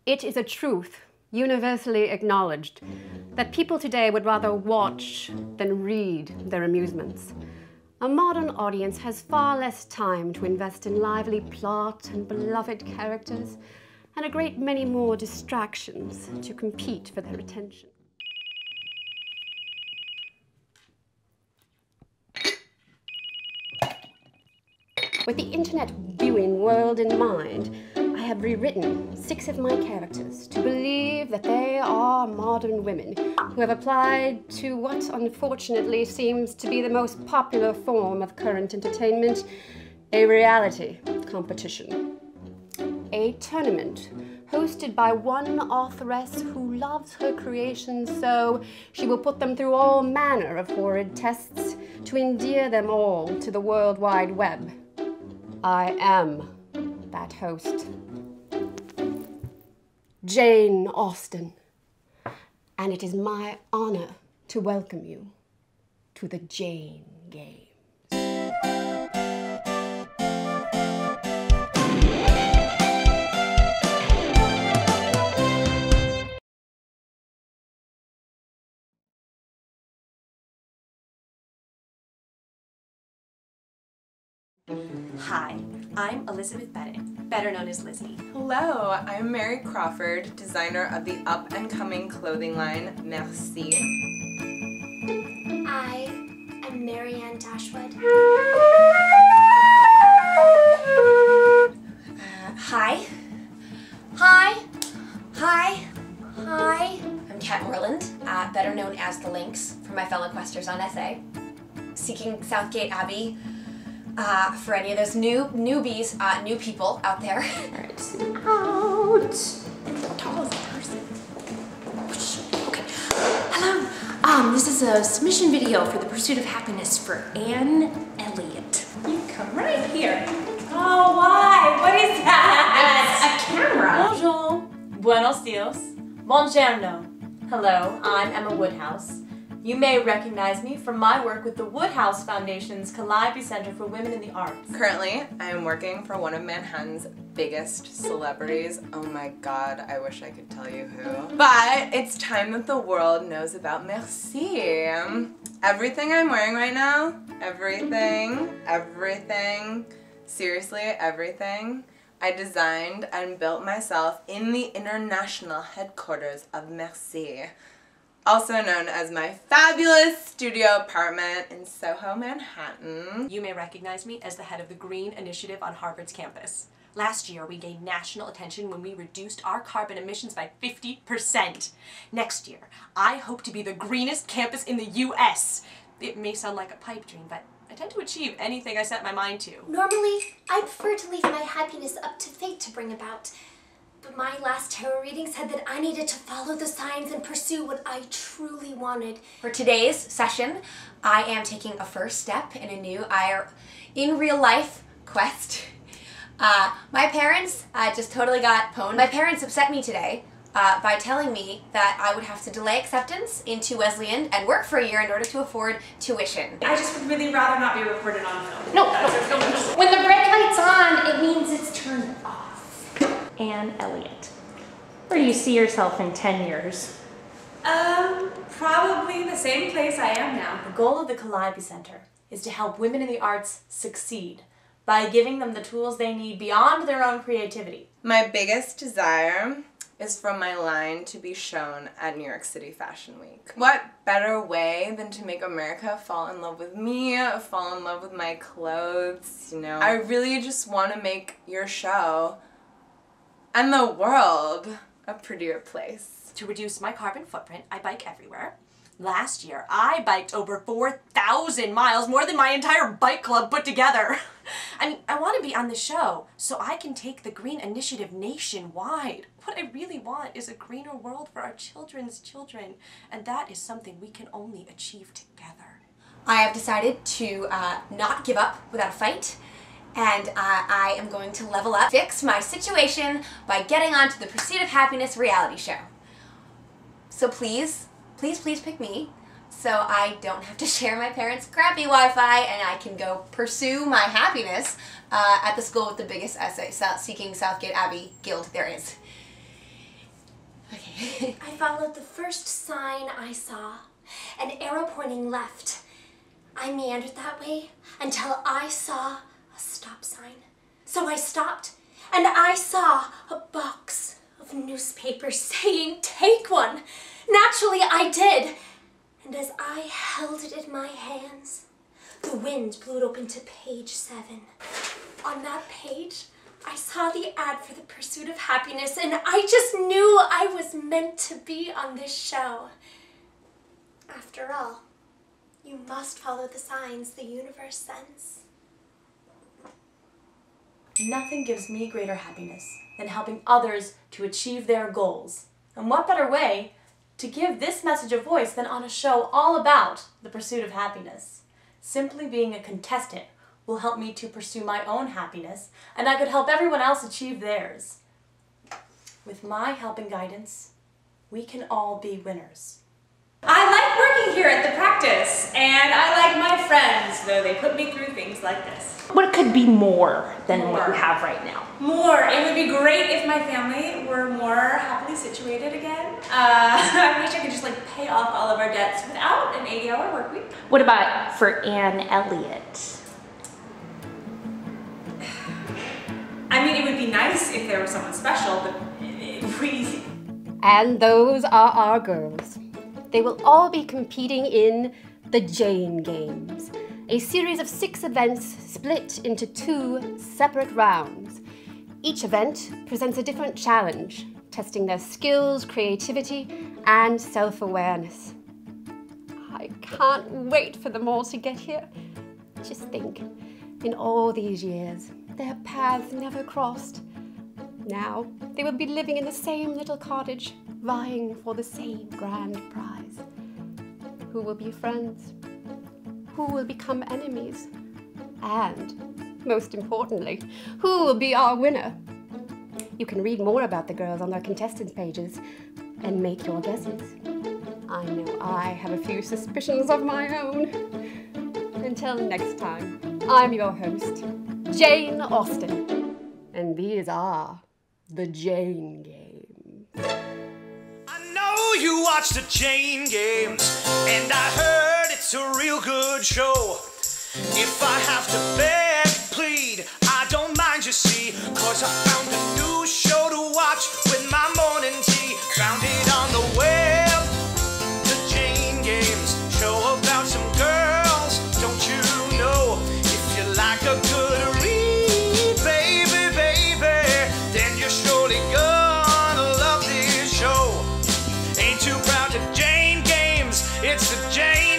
It is a truth, universally acknowledged, that people today would rather watch than read their amusements. A modern audience has far less time to invest in lively plot and beloved characters, and a great many more distractions to compete for their attention. With the internet viewing world in mind, I have rewritten 6 of my characters to believe that they are modern women who have applied to what unfortunately seems to be the most popular form of current entertainment, a reality competition. A tournament hosted by one authoress who loves her creations so she will put them through all manner of horrid tests to endear them all to the World Wide Web. I am that host. Jane Austen, and it is my honor to welcome you to the Jane Games. Hi, I'm Elizabeth Bennet, better known as Lizzie. Hello, I'm Mary Crawford, designer of the up-and-coming clothing line Merci. I am Marianne Dashwood. Hi. I'm Moreland, better known as the Lynx from my fellow questers on SA. Seeking Southgate Abbey. For any of those newbies, new people out there. Alright, zoom out. Tall as a person. Okay. Hello. This is a submission video for the Pursuit of Happiness for Elliot. You come right here. Oh, why? What is that? A camera. Bonjour. Buenos dias. Buongiorno. Hello, I'm Emma Woodhouse. You may recognize me from my work with the Woodhouse Foundation's Calliope Center for Women in the Arts. Currently, I am working for one of Manhattan's biggest celebrities. Oh my god, I wish I could tell you who. But it's time that the world knows about Merci. Everything I'm wearing right now, everything, seriously, everything, I designed and built myself in the international headquarters of Merci. Also known as my fabulous studio apartment in Soho, Manhattan. You may recognize me as the head of the Green Initiative on Harvard's campus. Last year, we gained national attention when we reduced our carbon emissions by 50%. Next year, I hope to be the greenest campus in the US. It may sound like a pipe dream, but I tend to achieve anything I set my mind to. Normally, I prefer to leave my happiness up to fate to bring about. But my last tarot reading said that I needed to follow the signs and pursue what I truly wanted. For today's session, I am taking a first step in a new in real life quest. My parents just totally got pwned. My parents upset me today by telling me that I would have to delay acceptance into Wesleyan and work for a year in order to afford tuition. I just would really rather not be recorded on film. No. When the red light's on, it means it's turned off. And Elliot. Where do you see yourself in 10 years? Probably the same place I am now. The goal of the Calliope Center is to help women in the arts succeed by giving them the tools they need beyond their own creativity. My biggest desire is for my line to be shown at New York City Fashion Week. What better way than to make America fall in love with me, fall in love with my clothes, you know? I really just want to make your show and the world a prettier place. To reduce my carbon footprint, I bike everywhere. Last year, I biked over 4,000 miles, more than my entire bike club put together. I mean, I want to be on the show so I can take the Green Initiative nationwide. What I really want is a greener world for our children's children, and that is something we can only achieve together. I have decided to not give up without a fight. And I am going to level up, fix my situation by getting onto the Pursuit of Happiness reality show. So please pick me so I don't have to share my parents' crappy Wi-Fi and I can go pursue my happiness at the school with the biggest essay seeking Southgate Abbey guild there is. I followed the first sign I saw, an arrow pointing left. I meandered that way until I saw a stop sign. So I stopped, and I saw a box of newspapers saying, "Take one." Naturally, I did. And as I held it in my hands, the wind blew it open to page 7. On that page, I saw the ad for The Pursuit of Happiness, and I just knew I was meant to be on this show. After all, you must follow the signs the universe sends. Nothing gives me greater happiness than helping others to achieve their goals. And what better way to give this message a voice than on a show all about the pursuit of happiness? Simply being a contestant will help me to pursue my own happiness, and I could help everyone else achieve theirs. With my help and guidance, we can all be winners. I like working here at the practice, and I like my friends, though they put me through things like this. What could be more than what you have right now? More. It would be great if my family were more happily situated again. I wish I could just pay off all of our debts without an 80-hour work week. What about for Elliot? I mean, it would be nice if there was someone special, but we... And those are our girls. They will all be competing in the Jane Games, a series of 6 events split into 2 separate rounds. Each event presents a different challenge, testing their skills, creativity, and self-awareness. I can't wait for them all to get here. Just think, in all these years, their paths never crossed. Now, they will be living in the same little cottage, vying for the same grand prize. Who will be friends? Who will become enemies? And, most importantly, who will be our winner? You can read more about the girls on their contestants' pages and make your guesses. I know I have a few suspicions of my own. Until next time, I'm your host, Jane Austen, and these are the Jane Games. I know you watch the Jane Games, and I heard it's a real good show. If I have to beg, plead, I don't mind, you see, 'cause I found a new show to watch with my morning tea. Found it on the web, the Jane Games, show about some girls, don't you know? If you like a good read, baby, then you're surely gonna love this show. Ain't too proud to Jane Games, it's the Jane